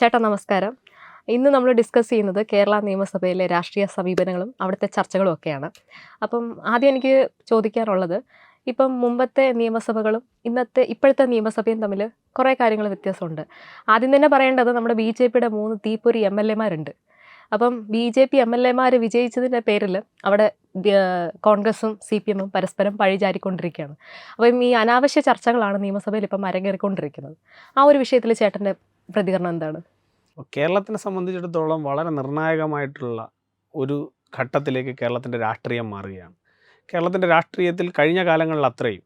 ചേട്ടാ നമസ്കാരം. ഇന്ന് നമ്മൾ ഡിസ്കസ് ചെയ്യുന്നത് കേരള നിയമസഭയിലെ രാഷ്ട്രീയ സമീപനങ്ങളും അവിടുത്തെ ചർച്ചകളും ഒക്കെയാണ്. അപ്പം ആദ്യം എനിക്ക് ചോദിക്കാനുള്ളത്, ഇപ്പം മുമ്പത്തെ നിയമസഭകളും ഇപ്പോഴത്തെ നിയമസഭയും തമ്മിൽ കുറേ കാര്യങ്ങൾ വ്യത്യാസമുണ്ട്. ആദ്യം തന്നെ പറയേണ്ടത് നമ്മുടെ BJPയുടെ 3 തീപ്പൊരി MLA മാരുണ്ട്. അപ്പം BJP MLA മാർ വിജയിച്ചതിൻ്റെ പേരിൽ അവിടെ കോൺഗ്രസും CPM-ഉം പരസ്പരം പഴിചാരിക്കൊണ്ടിരിക്കുകയാണ്. അപ്പം ഈ അനാവശ്യ ചർച്ചകളാണ് നിയമസഭയിൽ ഇപ്പം അരങ്ങേറിക്കൊണ്ടിരിക്കുന്നത്. ആ ഒരു വിഷയത്തിൽ ചേട്ടൻ്റെ പ്രതികരണം എന്താണ്? കേരളത്തിനെ സംബന്ധിച്ചിടത്തോളം വളരെ നിർണായകമായിട്ടുള്ള ഒരു ഘട്ടത്തിലേക്ക് കേരളത്തിൻ്റെ രാഷ്ട്രീയം മാറുകയാണ്. കേരളത്തിൻ്റെ രാഷ്ട്രീയത്തിൽ കഴിഞ്ഞ കാലങ്ങളിൽ അത്രയും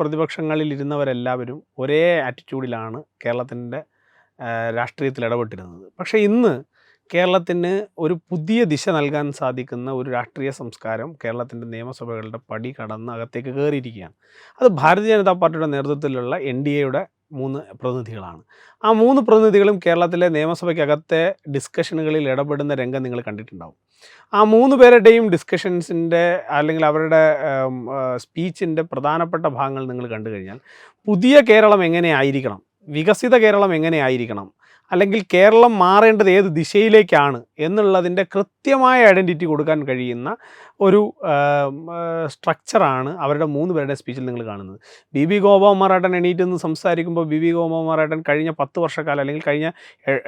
പ്രതിപക്ഷങ്ങളിൽ ഇരുന്നവരെല്ലാവരും ഒരേ ആറ്റിറ്റ്യൂഡിലാണ് കേരളത്തിൻ്റെ രാഷ്ട്രീയത്തിൽ ഇടപെട്ടിരുന്നത്. പക്ഷേ ഇന്ന് കേരളത്തിന് ഒരു പുതിയ ദിശ നൽകാൻ സാധിക്കുന്ന ഒരു രാഷ്ട്രീയ സംസ്കാരം കേരളത്തിൻ്റെ നിയമസഭകളുടെ പടി കടന്ന് അകത്തേക്ക് കയറിയിരിക്കുകയാണ്. അത് ഭാരതീയ ജനതാ പാർട്ടിയുടെ നേതൃത്വത്തിലുള്ള NDAയുടെ 3 പ്രതിനിധികളാണ്. ആ 3 പ്രതിനിധികളും കേരളത്തിലെ നിയമസഭയ്ക്കകത്തെ ഡിസ്കഷനുകളിൽ ഇടപെടുന്ന രംഗം നിങ്ങൾ കണ്ടിട്ടുണ്ടാവും. ആ 3 പേരുടെയും ഡിസ്കഷൻസിൻ്റെ അല്ലെങ്കിൽ അവരുടെ സ്പീച്ചിൻ്റെ പ്രധാനപ്പെട്ട ഭാഗങ്ങൾ നിങ്ങൾ കണ്ടു കഴിഞ്ഞാൽ പുതിയ കേരളം എങ്ങനെയായിരിക്കണം, വികസിത കേരളം എങ്ങനെയായിരിക്കണം, അല്ലെങ്കിൽ കേരളം മാറേണ്ടത് ഏത് ദിശയിലേക്കാണ് എന്നുള്ളതിൻ്റെ കൃത്യമായ ഐഡൻറ്റിറ്റി കൊടുക്കാൻ കഴിയുന്ന ഒരു സ്ട്രക്ചറാണ് അവരുടെ 3 പേരുടെ സ്പീച്ചിൽ നിങ്ങൾ കാണുന്നത്. BB ഗോപകുമാറേട്ടൻ എണീറ്റ് നിന്ന് സംസാരിക്കുമ്പോൾ BB ഗോപകുമാറേട്ടൻ കഴിഞ്ഞ 10 വർഷക്കാലം അല്ലെങ്കിൽ കഴിഞ്ഞ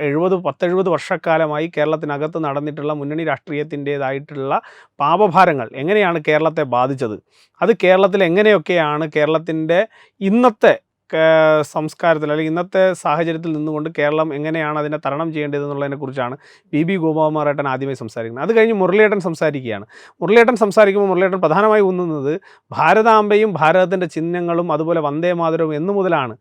70 വർഷക്കാലമായി കേരളത്തിനകത്ത് നടന്നിട്ടുള്ള മുന്നണി രാഷ്ട്രീയത്തിൻ്റേതായിട്ടുള്ള പാപഭാരങ്ങൾ എങ്ങനെയാണ് കേരളത്തെ ബാധിച്ചത്, അത് കേരളത്തിൽ എങ്ങനെയൊക്കെയാണ് കേരളത്തിൻ്റെ ഇന്നത്തെ സംസ്കാരത്തിൽ അല്ലെങ്കിൽ ഇന്നത്തെ സാഹചര്യത്തിൽ നിന്നുകൊണ്ട് കേരളം എങ്ങനെയാണ് അതിനെ തരണം ചെയ്യേണ്ടതെന്നുള്ളതിനെക്കുറിച്ചാണ് BB ഗോപകുമാറേട്ടൻ ആദ്യമായി സംസാരിക്കുന്നത്. അത് കഴിഞ്ഞ് മുരളിയേട്ടൻ സംസാരിക്കുകയാണ്. മുരളിയേട്ടൻ സംസാരിക്കുമ്പോൾ മുരളിയേട്ടൻ പ്രധാനമായി ഊന്നുന്നത് ഭാരതാംബയും ഭാരതത്തിൻ്റെ ചിഹ്നങ്ങളും അതുപോലെ വന്ദേ മാതരവും എന്നു മുതലാണ്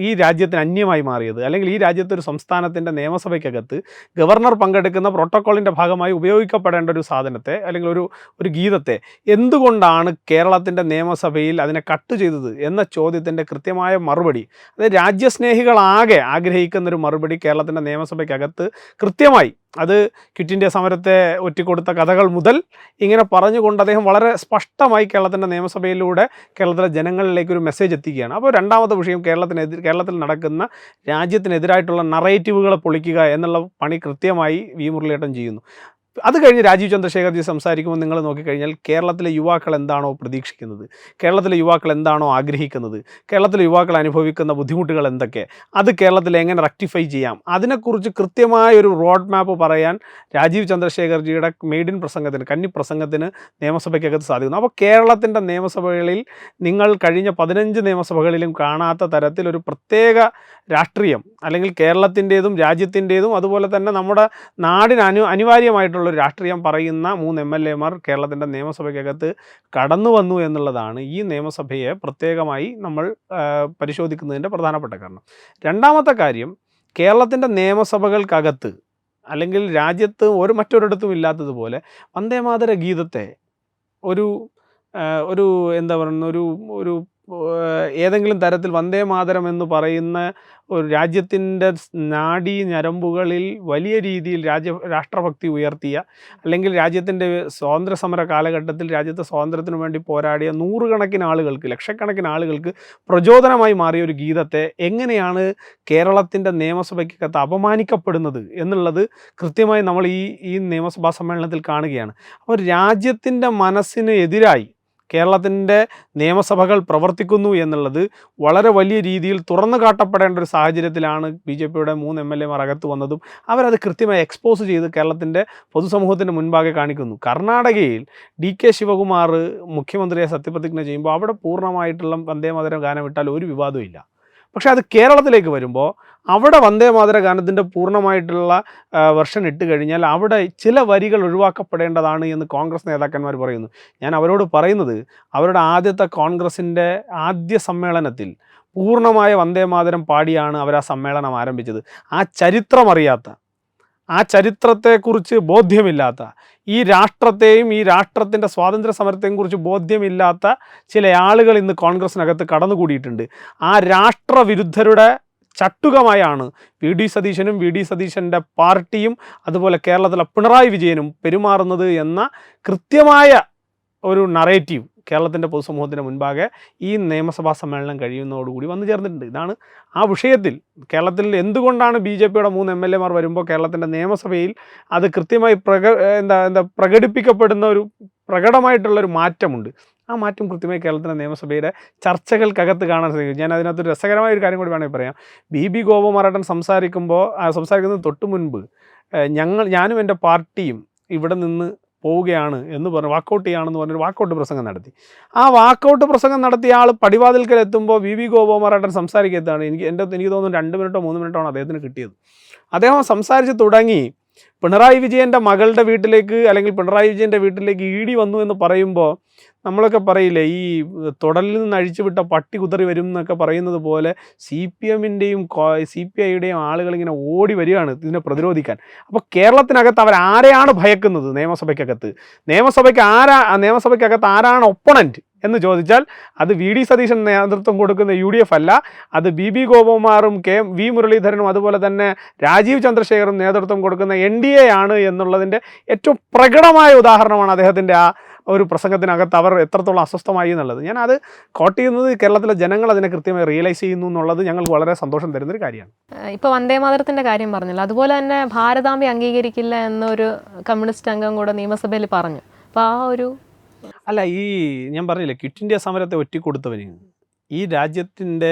ഈ രാജ്യത്തിന് അന്യമായി മാറിയത്, അല്ലെങ്കിൽ ഈ രാജ്യത്തെ ഒരു സംസ്ഥാനത്തിൻ്റെ നിയമസഭയ്ക്കകത്ത് ഗവർണർ പങ്കെടുക്കുന്ന പ്രോട്ടോക്കോളിൻ്റെ ഭാഗമായി ഉപയോഗിക്കപ്പെടേണ്ട ഒരു സാധനത്തെ അല്ലെങ്കിൽ ഒരു ഗീതത്തെ എന്തുകൊണ്ടാണ് കേരളത്തിൻ്റെ നിയമസഭയിൽ അതിനെ കട്ട് ചെയ്തത് എന്ന ചോദ്യത്തിൻ്റെ കൃത്യമായ മറുപടി, അതായത് രാജ്യസ്നേഹികളാകെ ആഗ്രഹിക്കുന്നൊരു മറുപടി കേരളത്തിൻ്റെ നിയമസഭയ്ക്കകത്ത് കൃത്യമായി, അത് ക്വിറ്റ് ഇന്ത്യ സമരത്തെ ഒറ്റിക്കൊടുത്ത കഥകൾ മുതൽ ഇങ്ങനെ പറഞ്ഞുകൊണ്ട് അദ്ദേഹം വളരെ സ്പഷ്ടമായി കേരളത്തിൻ്റെ നിയമസഭയിലൂടെ കേരളത്തിലെ ജനങ്ങളിലേക്കൊരു മെസ്സേജ് എത്തിക്കുകയാണ്. അപ്പോൾ രണ്ടാമത്തെ വിഷയം കേരളത്തിൽ നടക്കുന്ന രാജ്യത്തിനെതിരായിട്ടുള്ള നറേറ്റീവുകളെ പൊളിക്കുക എന്നുള്ള പണി കൃത്യമായി മുരളിയേട്ടൻ ചെയ്യുന്നു. അത് കഴിഞ്ഞ് രാജീവ് ചന്ദ്രശേഖർജി സംസാരിക്കുമ്പോൾ നിങ്ങൾ നോക്കിക്കഴിഞ്ഞാൽ കേരളത്തിലെ യുവാക്കൾ എന്താണോ പ്രതീക്ഷിക്കുന്നത്, കേരളത്തിലെ യുവാക്കൾ എന്താണോ ആഗ്രഹിക്കുന്നത്, കേരളത്തിലെ യുവാക്കൾ അനുഭവിക്കുന്ന ബുദ്ധിമുട്ടുകൾ എന്തൊക്കെ, അത് കേരളത്തിൽ എങ്ങനെ റെക്ടിഫൈ ചെയ്യാം, അതിനെക്കുറിച്ച് കൃത്യമായൊരു റോഡ് മാപ്പ് പറയാൻ രാജീവ് ചന്ദ്രശേഖർജിയുടെ കന്നി പ്രസംഗത്തിന് നിയമസഭയ്ക്കകത്ത് സാധിക്കുന്നു. അപ്പോൾ കേരളത്തിൻ്റെ നിയമസഭകളിൽ നിങ്ങൾ കഴിഞ്ഞ 15 നിയമസഭകളിലും കാണാത്ത തരത്തിലൊരു പ്രത്യേക രാഷ്ട്രീയം, അല്ലെങ്കിൽ കേരളത്തിൻ്റേതും രാജ്യത്തിൻ്റേതും അതുപോലെ തന്നെ നമ്മുടെ നാടിന് അനിവാര്യമായിട്ടുള്ള ഒരു രാഷ്ട്രീയം പറയുന്ന 3 MLA-മാർ കേരളത്തിൻ്റെ നിയമസഭയ്ക്കകത്ത് കടന്നു വന്നു എന്നുള്ളതാണ് ഈ നിയമസഭയെ പ്രത്യേകമായി നമ്മൾ പരിശോധിക്കുന്നതിൻ്റെ പ്രധാനപ്പെട്ട കാരണം. രണ്ടാമത്തെ കാര്യം, കേരളത്തിൻ്റെ നിയമസഭകൾക്കകത്ത് അല്ലെങ്കിൽ രാജ്യത്ത് മറ്റൊരിടത്തും ഇല്ലാത്തതുപോലെ വന്ദേമാതര ഗീതത്തെ ഒരു എന്താ പറയുന്ന ഒരു ഏതെങ്കിലും തരത്തിൽ വന്ദേ മാതരം എന്ന് പറയുന്ന ഒരു രാജ്യത്തിൻ്റെ നാഡീ ഞരമ്പുകളിൽ വലിയ രീതിയിൽ രാഷ്ട്രഭക്തി ഉയർത്തിയ, അല്ലെങ്കിൽ രാജ്യത്തിൻ്റെ സ്വാതന്ത്ര്യ സമര കാലഘട്ടത്തിൽ രാജ്യത്തെ സ്വാതന്ത്ര്യത്തിന് വേണ്ടി പോരാടിയ ലക്ഷക്കണക്കിന് ആളുകൾക്ക് പ്രചോദനമായി മാറിയ ഒരു ഗീതത്തെ എങ്ങനെയാണ് കേരളത്തിൻ്റെ നിയമസഭയ്ക്കകത്ത് അപമാനിക്കപ്പെടുന്നത് എന്നുള്ളത് കൃത്യമായി നമ്മൾ ഈ നിയമസഭാ സമ്മേളനത്തിൽ കാണുകയാണ്. അപ്പോൾ രാജ്യത്തിൻ്റെ മനസ്സിന് എതിരായി കേരളത്തിൻ്റെ നിയമസഭകൾ പ്രവർത്തിക്കുന്നു എന്നുള്ളത് വളരെ വലിയ രീതിയിൽ തുറന്നു കാട്ടപ്പെടേണ്ട ഒരു സാഹചര്യത്തിലാണ് BJPയുടെ 3 MLA-മാർ അകത്ത് വന്നതും അവരത് കൃത്യമായി എക്സ്പോസ് ചെയ്ത് കേരളത്തിൻ്റെ പൊതുസമൂഹത്തിൻ്റെ മുൻപാകെ കാണിക്കുന്നു. കർണാടകയിൽ DK ശിവകുമാർ മുഖ്യമന്ത്രിയെ സത്യപ്രതിജ്ഞ ചെയ്യുമ്പോൾ അവിടെ പൂർണ്ണമായിട്ടുള്ള വന്ദേമാതരം ഗാനം ഇട്ടാൽ ഒരു വിവാദവും ഇല്ല. പക്ഷേ അത് കേരളത്തിലേക്ക് വരുമ്പോൾ അവിടെ വന്ദേമാതര ഗാനത്തിൻ്റെ പൂർണ്ണമായിട്ടുള്ള വെർഷൻ ഇട്ട് കഴിഞ്ഞാൽ അവിടെ ചില വരികൾ ഒഴിവാക്കപ്പെടേണ്ടതാണ് എന്ന് കോൺഗ്രസ് നേതാക്കന്മാർ പറയുന്നു. ഞാൻ അവരോട് പറയുന്നത്, അവരുടെ കോൺഗ്രസിൻ്റെ ആദ്യ സമ്മേളനത്തിൽ പൂർണ്ണമായ വന്ദേമാതരം പാടിയാണ് അവർ ആ സമ്മേളനം ആരംഭിച്ചത്. ആ ചരിത്രത്തെക്കുറിച്ച് ബോധ്യമില്ലാത്ത, ഈ രാഷ്ട്രത്തെയും ഈ രാഷ്ട്രത്തിൻ്റെ സ്വാതന്ത്ര്യ സമരത്തെയും കുറിച്ച് ബോധ്യമില്ലാത്ത ചില ആളുകൾ ഇന്ന് കോൺഗ്രസിനകത്ത് കടന്നുകൂടിയിട്ടുണ്ട്. ആ രാഷ്ട്രവിരുദ്ധരുടെ ചട്ടുകമായാണ് VD സതീശനും VD സതീശൻ്റെ പാർട്ടിയും അതുപോലെ കേരളത്തിലെ പിണറായി വിജയനും പെരുമാറുന്നത് എന്ന കൃത്യമായ ഒരു നറേറ്റീവ് കേരളത്തിൻ്റെ പൊതുസമൂഹത്തിൻ്റെ മുൻപാകെ ഈ നിയമസഭാ സമ്മേളനം കഴിയുന്നതോടുകൂടി വന്നു ചേർന്നിട്ടുണ്ട്. ഇതാണ് ആ വിഷയത്തിൽ കേരളത്തിൽ എന്തുകൊണ്ടാണ് BJPയുടെ 3 MLA മാർ വരുമ്പോൾ കേരളത്തിൻ്റെ നിയമസഭയിൽ അത് കൃത്യമായി പ്രകടിപ്പിക്കപ്പെടുന്ന ഒരു പ്രകടമായിട്ടുള്ളൊരു മാറ്റമുണ്ട്. ആ മാറ്റം കൃത്യമായി കേരളത്തിൻ്റെ നിയമസഭയുടെ ചർച്ചകൾക്കകത്ത് കാണാൻ സാധിക്കും. ഞാൻ അതിനകത്തൊരു രസകരമായ ഒരു കാര്യം കൂടി വേണമെങ്കിൽ പറയാം. BB ഗോപകുമാറേട്ടൻ സംസാരിക്കുന്നതിന് തൊട്ട് മുൻപ് ഞാനും എൻ്റെ പാർട്ടിയും ഇവിടെ നിന്ന് പോവുകയാണ് എന്ന് പറഞ്ഞ് വാക്കൗട്ട് ചെയ്യുകയാണെന്ന് പറഞ്ഞൊരു വാക്കൗട്ട് പ്രസംഗം നടത്തി. ആ വാക്കൗട്ട് പ്രസംഗം നടത്തിയ ആൾ പടിവാതിൽക്കൽ എത്തുമ്പോൾ BB ഗോപകുമാറേട്ടൻ സംസാരിക്കത്താണ്. എനിക്ക് തോന്നുന്നു 2 മിനിറ്റോ 3 മിനിറ്റോ ആണ് അദ്ദേഹത്തിന് കിട്ടിയത്. അദ്ദേഹം സംസാരിച്ച് തുടങ്ങി പിണറായി വിജയൻ്റെ മകളുടെ വീട്ടിലേക്ക് അല്ലെങ്കിൽ പിണറായി വിജയൻ്റെ വീട്ടിലേക്ക് ED വന്നു എന്ന് പറയുമ്പോൾ നമ്മളൊക്കെ പറയില്ലേ, ഈ തുടലിൽ നിന്ന് അഴിച്ചുവിട്ട പട്ടി കുതറി വരും എന്നൊക്കെ പറയുന്നത് പോലെ CPMൻ്റെയും CPIയുടെയും ആളുകളിങ്ങനെ ഓടി വരികയാണ് ഇതിനെ പ്രതിരോധിക്കാൻ. അപ്പോൾ കേരളത്തിനകത്ത് അവരാരെയാണ് ഭയക്കുന്നത്? നിയമസഭയ്ക്കകത്ത് ആരാണ് ഒപ്പണൻറ്റ് എന്ന് ചോദിച്ചാൽ അത് VD സതീശൻ നേതൃത്വം കൊടുക്കുന്ന UDF അല്ല, അത് BB ഗോപകുമാറും V മുരളീധരനും അതുപോലെ തന്നെ രാജീവ് ചന്ദ്രശേഖറും നേതൃത്വം കൊടുക്കുന്ന NDA ആണ് എന്നുള്ളതിൻ്റെ ഏറ്റവും പ്രകടമായ ഉദാഹരണമാണ് അദ്ദേഹത്തിൻ്റെ ആ ഒരു പ്രസംഗത്തിനകത്ത് അവർ എത്രത്തോളം അസ്വസ്ഥമായി എന്നുള്ളത്. ഞാൻ അത് കോട്ട് ചെയ്യുന്നത് കേരളത്തിലെ ജനങ്ങൾ അതിനെ കൃത്യമായി റിയലൈസ് ചെയ്യുന്നു എന്നുള്ളത് ഞങ്ങൾക്ക് വളരെ സന്തോഷം തരുന്നൊരു കാര്യമാണ്. ഇപ്പോൾ വന്ദേമാതരത്തിൻ്റെ കാര്യം പറഞ്ഞല്ലോ, അതുപോലെ തന്നെ ഭാരതാംബ അംഗീകരിക്കില്ല എന്നൊരു കമ്മ്യൂണിസ്റ്റ് അംഗം കൂടെ നിയമസഭയിൽ പറഞ്ഞു. അപ്പോൾ ആ ഒരു ഞാൻ പറഞ്ഞില്ലേ, ക്വിറ്റ് ഇന്ത്യ സമരത്തെ ഒറ്റിക്കൊടുത്തവന്, ഈ രാജ്യത്തിൻ്റെ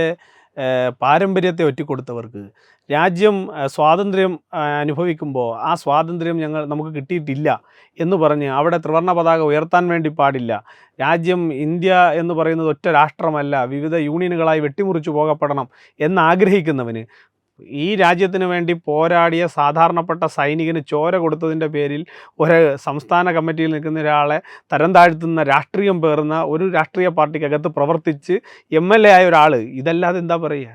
പാരമ്പര്യത്തെ ഒറ്റിക്കൊടുത്തവർക്ക് രാജ്യം സ്വാതന്ത്ര്യം അനുഭവിക്കുമ്പോൾ ആ സ്വാതന്ത്ര്യം നമുക്ക് കിട്ടിയിട്ടില്ല എന്ന് പറഞ്ഞ് അവിടെ ത്രിവർണ്ണ പതാക ഉയർത്താൻ വേണ്ടി പാടില്ല, രാജ്യം ഇന്ത്യ എന്ന് പറയുന്നത് ഒറ്റ രാഷ്ട്രമല്ല, വിവിധ യൂണിയനുകളായി വെട്ടിമുറിച്ചു പോകപ്പെടണം എന്നാഗ്രഹിക്കുന്നവന്, ഈ രാജ്യത്തിന് വേണ്ടി പോരാടിയ സാധാരണപ്പെട്ട സൈനികന് ചോര കൊടുത്തതിൻ്റെ പേരിൽ ഒരു സംസ്ഥാന കമ്മിറ്റിയിൽ നിൽക്കുന്ന ഒരാളെ തരം താഴ്ത്തുന്ന രാഷ്ട്രീയം പേറുന്ന ഒരു രാഷ്ട്രീയ പാർട്ടിക്കകത്ത് പ്രവർത്തിച്ച് MLA ആയ ഒരാൾ, ഇതല്ലാതെ എന്താ പറയുക?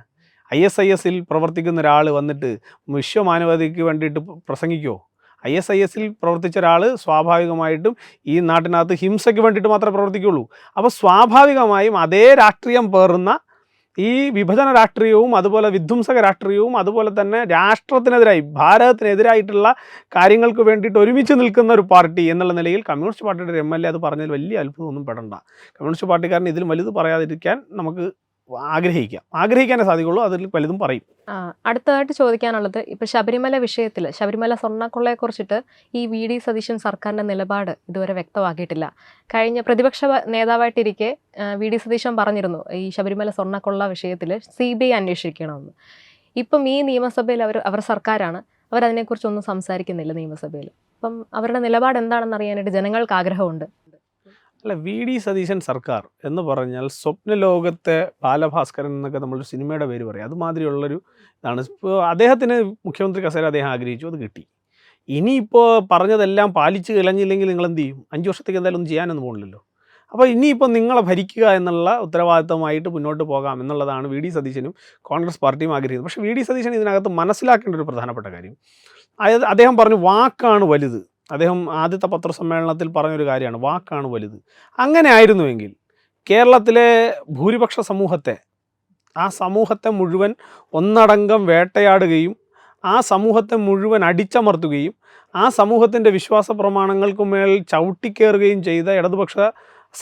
ISISൽ പ്രവർത്തിക്കുന്ന ഒരാൾ വന്നിട്ട് വിശ്വമാനവതയ്ക്ക് വേണ്ടിയിട്ട് പ്രസംഗിക്കുമോ? ISISൽ പ്രവർത്തിച്ച ഒരാൾ സ്വാഭാവികമായിട്ടും ഈ നാട്ടിനകത്ത് ഹിംസയ്ക്ക് വേണ്ടിയിട്ട് മാത്രമേ പ്രവർത്തിക്കുകയുള്ളൂ. അപ്പോൾ സ്വാഭാവികമായും അതേ രാഷ്ട്രീയം പേറുന്ന ഈ വിഭജന രാഷ്ട്രീയവും അതുപോലെ വിധ്വംസക രാഷ്ട്രീയവും അതുപോലെ തന്നെ രാഷ്ട്രത്തിനെതിരായി ഭാരതത്തിനെതിരായിട്ടുള്ള കാര്യങ്ങൾക്ക് വേണ്ടിയിട്ട് ഒരുമിച്ച് നിൽക്കുന്ന ഒരു പാർട്ടി എന്നുള്ള നിലയിൽ കമ്മ്യൂണിസ്റ്റ് പാർട്ടിയുടെ ഒരു MLA അത് പറഞ്ഞതിൽ വലിയ അത്ഭുതമൊന്നും പെടണ്ട. കമ്മ്യൂണിസ്റ്റ് പാർട്ടിക്കാരൻ ഇതിലും വലുത് പറയാതിരിക്കാൻ നമുക്ക് ആഗ്രഹിക്കാനേ സാധിക്കുള്ളൂ. അതിൽ പലതും പറയും. അടുത്തതായിട്ട് ചോദിക്കാനുള്ളത്, ഇപ്പോൾ ശബരിമല വിഷയത്തിൽ ശബരിമല സ്വർണ്ണക്കൊള്ളയെക്കുറിച്ചിട്ട് ഈ VD സതീശൻ സർക്കാരിൻ്റെ നിലപാട് ഇതുവരെ വ്യക്തമാക്കിയിട്ടില്ല. കഴിഞ്ഞ പ്രതിപക്ഷ നേതാവായിട്ടിരിക്കെ VD സതീശൻ പറഞ്ഞിരുന്നു ഈ ശബരിമല സ്വർണ്ണക്കൊള്ള വിഷയത്തിൽ CBI അന്വേഷിക്കണമെന്ന്. ഇപ്പം ഈ നിയമസഭയിൽ അവർ സർക്കാരാണ്, അവരതിനെക്കുറിച്ചൊന്നും സംസാരിക്കുന്നില്ല നിയമസഭയിൽ. അപ്പം അവരുടെ നിലപാട് എന്താണെന്ന് അറിയാനായിട്ട് ജനങ്ങൾക്ക് ആഗ്രഹമുണ്ട്. VD സതീശൻ സർക്കാർ എന്ന് പറഞ്ഞാൽ സ്വപ്നലോകത്തെ ബാലഭാസ്കരൻ എന്നൊക്കെ നമ്മളൊരു സിനിമയുടെ പേര് പറയും, അതുമാതിരിയുള്ളൊരു ഇതാണ്. ഇപ്പോൾ അദ്ദേഹത്തിന് മുഖ്യമന്ത്രി കസേര അദ്ദേഹം ആഗ്രഹിച്ചു, അത് കിട്ടി. ഇനിയിപ്പോൾ പറഞ്ഞതെല്ലാം പാലിച്ച് കളഞ്ഞില്ലെങ്കിൽ നിങ്ങൾ എന്ത് ചെയ്യും? 5 വർഷത്തേക്ക് എന്തായാലും ഒന്നും ചെയ്യാനൊന്നും പോകണില്ലല്ലോ. അപ്പോൾ ഇനിയിപ്പോൾ നിങ്ങളെ ഭരിക്കുക എന്നുള്ള ഉത്തരവാദിത്തമായിട്ട് മുന്നോട്ട് പോകാം എന്നുള്ളതാണ് VD സതീശനും കോൺഗ്രസ് പാർട്ടിയും ആഗ്രഹിക്കുന്നത്. പക്ഷേ VD സതീശൻ ഇതിനകത്ത് മനസ്സിലാക്കേണ്ട ഒരു പ്രധാനപ്പെട്ട കാര്യം, അദ്ദേഹം പറഞ്ഞു വാക്കാണ് വലുത്. അദ്ദേഹം ആദ്യത്തെ പത്രസമ്മേളനത്തിൽ പറഞ്ഞൊരു കാര്യമാണ്, വാക്കാണ് വലുത്. അങ്ങനെ ആയിരുന്നുവെങ്കിൽ കേരളത്തിലെ ഭൂരിപക്ഷ സമൂഹത്തെ മുഴുവൻ ഒന്നടങ്കം വേട്ടയാടുകയും ആ സമൂഹത്തെ മുഴുവൻ അടിച്ചമർത്തുകയും ആ സമൂഹത്തിൻ്റെ വിശ്വാസ പ്രമാണങ്ങൾക്ക് മേൽ ചവിട്ടിക്കേറുകയും ചെയ്ത ഇടതുപക്ഷ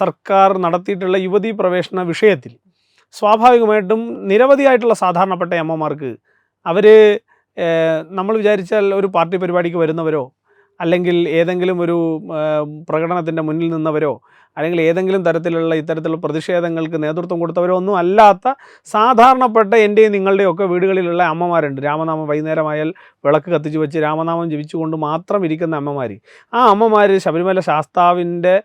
സർക്കാർ നടത്തിയിട്ടുള്ള യുവതീ പ്രവേശന വിഷയത്തിൽ സ്വാഭാവികമായിട്ടും നിരവധിയായിട്ടുള്ള സാധാരണപ്പെട്ട അമ്മമാർക്ക് നമ്മൾ വിചാരിച്ചാൽ ഒരു പാർട്ടി പരിപാടിക്ക് വരുന്നവരോ അല്ലെങ്കിൽ ഏതെങ്കിലും ഒരു പ്രകടനത്തിൻ്റെ മുന്നിൽ നിന്നവരോ അല്ലെങ്കിൽ ഏതെങ്കിലും തരത്തിലുള്ള ഇത്തരത്തിലുള്ള പ്രതിഷേധങ്ങൾക്ക് നേതൃത്വം കൊടുത്തവരോ ഒന്നും അല്ലാത്ത സാധാരണപ്പെട്ട എൻ്റെയും നിങ്ങളുടെയും ഒക്കെ വീടുകളിലുള്ള അമ്മമാരുണ്ട്. രാമനാമം വൈകുന്നേരമായാൽ വിളക്ക് കത്തിച്ച് വെച്ച് രാമനാമം ജപിച്ചുകൊണ്ട് മാത്രം ഇരിക്കുന്ന അമ്മമാർ. ആ അമ്മമാർ ശബരിമല ശാസ്താവിൻ്റെ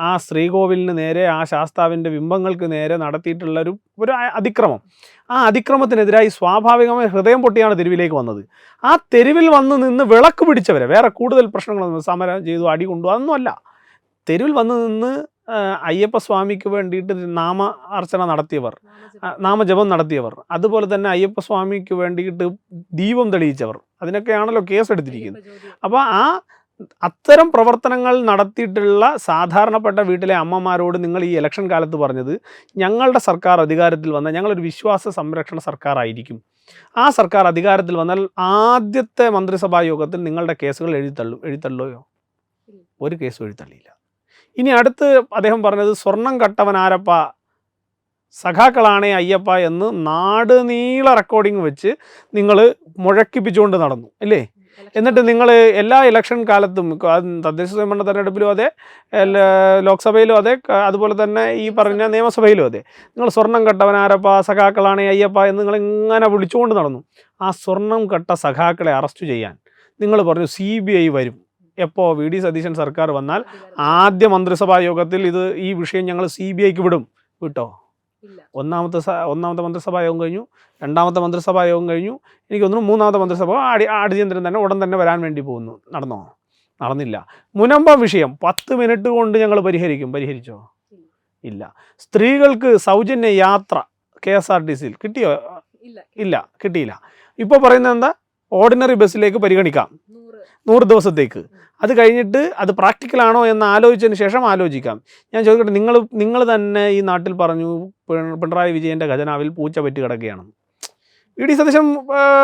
ആ ശ്രീകോവിലിന് നേരെ, ആ ശാസ്താവിൻ്റെ ബിംബങ്ങൾക്ക് നേരെ നടത്തിയിട്ടുള്ള ഒരു അതിക്രമം, ആ അതിക്രമത്തിനെതിരായി സ്വാഭാവികമായി ഹൃദയം പൊട്ടിയാണ് തെരുവിലേക്ക് വന്നത്. ആ തെരുവിൽ വന്ന് നിന്ന് വിളക്ക് പിടിച്ചവരെ, വേറെ കൂടുതൽ പ്രശ്നങ്ങളൊന്നും സമരം ചെയ്തു അടി കൊണ്ടു അതൊന്നുമല്ല, തെരുവിൽ വന്ന് നിന്ന് അയ്യപ്പസ്വാമിക്ക് വേണ്ടിയിട്ട് നാമജപം നടത്തിയവർ, അതുപോലെ തന്നെ അയ്യപ്പസ്വാമിക്ക് വേണ്ടിയിട്ട് ദീപം തെളിയിച്ചവർ, അതിനൊക്കെയാണല്ലോ കേസെടുത്തിരിക്കുന്നത്. അപ്പോൾ അത്തരം പ്രവർത്തനങ്ങൾ നടത്തിയിട്ടുള്ള സാധാരണപ്പെട്ട വീട്ടിലെ അമ്മമാരോട് നിങ്ങൾ ഈ ഇലക്ഷൻ കാലത്ത് പറഞ്ഞത് ഞങ്ങളുടെ സർക്കാർ അധികാരത്തിൽ വന്നാൽ ഞങ്ങളൊരു വിശ്വാസ സംരക്ഷണ സർക്കാരായിരിക്കും, ആ സർക്കാർ അധികാരത്തിൽ വന്നാൽ ആദ്യത്തെ മന്ത്രിസഭാ യോഗത്തിൽ നിങ്ങളുടെ കേസുകൾ എഴുതിത്തള്ളുകയോ? ഒരു കേസും എഴുതിത്തള്ളിയില്ല. ഇനി അടുത്ത് അദ്ദേഹം പറഞ്ഞത് സ്വർണം കട്ടവനാരപ്പ സഖാക്കളാണേ അയ്യപ്പ എന്ന് നാട് നീള റെക്കോർഡിങ് വെച്ച് നിങ്ങൾ മുഴക്കിപ്പിച്ചുകൊണ്ട് നടന്നു അല്ലേ? എന്നിട്ട് നിങ്ങൾ എല്ലാ ഇലക്ഷൻ കാലത്തും തദ്ദേശ സ്വയംഭരണ തെരഞ്ഞെടുപ്പിലും അതെ, ലോക്സഭയിലും അതെ, അതുപോലെ തന്നെ ഈ പറഞ്ഞ നിയമസഭയിലും അതെ, നിങ്ങൾ സ്വർണം കട്ടവനാരപ്പ സഖാക്കളാണേ അയ്യപ്പ എന്ന് നിങ്ങൾ ഇങ്ങനെ വിളിച്ചുകൊണ്ട് നടന്നു. ആ സ്വർണം കട്ട സഖാക്കളെ അറസ്റ്റ് ചെയ്യാൻ നിങ്ങൾ പറഞ്ഞു CBI വരും. എപ്പോൾ? VD സതീശൻ സർക്കാർ വന്നാൽ ആദ്യ മന്ത്രിസഭാ യോഗത്തിൽ ഈ വിഷയം ഞങ്ങൾ CBIക്ക് വിടും. വിട്ടോ? ഒന്നാമത്തെ മന്ത്രിസഭാ യോഗം കഴിഞ്ഞു, രണ്ടാമത്തെ മന്ത്രിസഭാ യോഗം കഴിഞ്ഞു, എനിക്ക് തോന്നുന്നു മൂന്നാമത്തെ മന്ത്രിസഭ ആടിചന്ദ്രൻ തന്നെ ഉടൻ തന്നെ വരാൻ വേണ്ടി പോകുന്നു. നടന്നോ? നടന്നില്ല. മുനമ്പം വിഷയം 10 മിനിറ്റ് കൊണ്ട് ഞങ്ങൾ പരിഹരിച്ചോ? ഇല്ല. സ്ത്രീകൾക്ക് സൗജന്യ യാത്ര KSRTCയിൽ കിട്ടിയോ? ഇല്ല, കിട്ടിയില്ല. ഇപ്പോൾ പറയുന്നത് എന്താ? ഓർഡിനറി ബസ്സിലേക്ക് പരിഗണിക്കാം 100 ദിവസത്തേക്ക്. അത് കഴിഞ്ഞിട്ട് അത് പ്രാക്ടിക്കലാണോ എന്ന് ആലോചിച്ചതിന് ശേഷം ആലോചിക്കാം. ഞാൻ ചോദിക്കട്ടെ, നിങ്ങൾ തന്നെ ഈ നാട്ടിൽ പറഞ്ഞു പിണറായി വിജയൻ്റെ ഖജനാവിൽ പൂച്ച പെറ്റ് കിടക്കുകയാണ്. VD സതീശൻ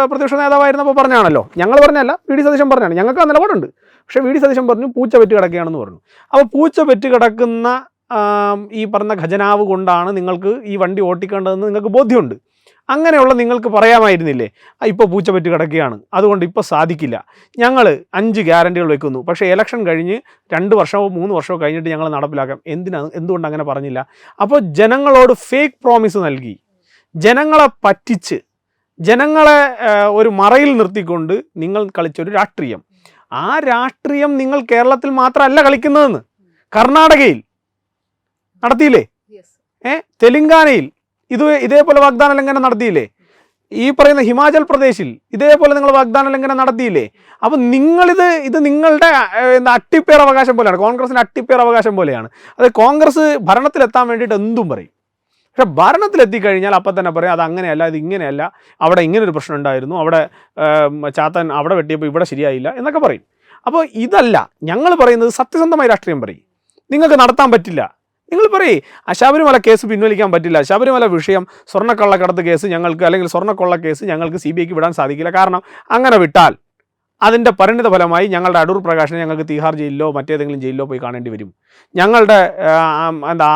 പ്രതിപക്ഷ നേതാവായിരുന്നപ്പോൾ പറഞ്ഞാണല്ലോ, ഞങ്ങൾ പറഞ്ഞല്ല, VD സതീശൻ പറഞ്ഞാണ്. ഞങ്ങൾക്ക് ആ നിലപാടുണ്ട്. പക്ഷേ VD സതീശൻ പറഞ്ഞു പൂച്ച പെറ്റ് കിടക്കുകയാണെന്ന് പറഞ്ഞു. അപ്പോൾ പൂച്ച പെറ്റ് കിടക്കുന്ന ഈ പറഞ്ഞ ഖജനാവ് കൊണ്ടാണ് നിങ്ങൾക്ക് ഈ വണ്ടി ഓട്ടിക്കേണ്ടതെന്ന് നിങ്ങൾക്ക് ബോധ്യമുണ്ട്. അങ്ങനെയുള്ള നിങ്ങൾക്ക് പറയാമായിരുന്നില്ലേ, ഇപ്പോൾ പൂച്ച പെറ്റ് കിടക്കുകയാണ്, അതുകൊണ്ട് ഇപ്പോൾ സാധിക്കില്ല, ഞങ്ങൾ 5 ഗ്യാരണ്ടികൾ വെക്കുന്നു, പക്ഷേ ഇലക്ഷൻ കഴിഞ്ഞ് 2 വർഷമോ 3 വർഷമോ കഴിഞ്ഞിട്ട് ഞങ്ങൾ നടപ്പിലാക്കാം. എന്തുകൊണ്ട് അങ്ങനെ പറഞ്ഞില്ല? അപ്പോൾ ജനങ്ങളോട് ഫേക്ക് പ്രോമിസ് നൽകി, ജനങ്ങളെ പറ്റിച്ച്, ജനങ്ങളെ ഒരു മറയിൽ നിർത്തിക്കൊണ്ട് നിങ്ങൾ കളിച്ചൊരു രാഷ്ട്രീയം. ആ രാഷ്ട്രീയം നിങ്ങൾ കേരളത്തിൽ മാത്രമല്ല കളിക്കുന്നതെന്ന്. കർണാടകയിൽ നടത്തിയില്ലേ? തെലുങ്കാനയിൽ ഇതേപോലെ വാഗ്ദാന ലംഘനം നടത്തിയില്ലേ? ഈ പറയുന്ന ഹിമാചൽ പ്രദേശിൽ ഇതേപോലെ നിങ്ങൾ വാഗ്ദാന ലംഘനം നടത്തിയില്ലേ? അപ്പം ഇത് നിങ്ങളുടെ അട്ടിപ്പേർ അവകാശം പോലെയാണ്, കോൺഗ്രസിൻ്റെ അട്ടിപ്പേർ അവകാശം പോലെയാണ്. അത് കോൺഗ്രസ് ഭരണത്തിലെത്താൻ വേണ്ടിയിട്ട് എന്തും പറയും. പക്ഷെ ഭരണത്തിലെത്തിക്കഴിഞ്ഞാൽ അപ്പം തന്നെ പറയും അത് അങ്ങനെയല്ല, ഇത് ഇങ്ങനെയല്ല, അവിടെ ഇങ്ങനൊരു പ്രശ്നം ഉണ്ടായിരുന്നു, അവിടെ ചാത്തൻ അവിടെ വെട്ടിയപ്പോൾ ഇവിടെ ശരിയായില്ല എന്നൊക്കെ പറയും. അപ്പോൾ ഇതല്ല ഞങ്ങൾ പറയുന്നത്. സത്യസന്ധമായ രാഷ്ട്രീയം പറയും. നിങ്ങൾക്ക് നടത്താൻ പറ്റില്ല, നിങ്ങൾ പറയേ ശബരിമല കേസ് പിൻവലിക്കാൻ പറ്റില്ല, ശബരിമല വിഷയം സ്വർണ്ണക്കള്ളക്കടത്ത് കേസ് ഞങ്ങൾക്ക്, അല്ലെങ്കിൽ സ്വർണ്ണക്കൊള്ള കേസ് ഞങ്ങൾക്ക് CBIക്ക് വിടാൻ സാധിക്കില്ല, കാരണം അങ്ങനെ വിട്ടാൽ അതിൻ്റെ പരിണിത ഫലമായി ഞങ്ങളുടെ അടൂർ പ്രകാശനെ ഞങ്ങൾക്ക് തീഹാർ ജയിലിലോ മറ്റേതെങ്കിലും ജയിലിലോ പോയി കാണേണ്ടി വരും. ഞങ്ങളുടെ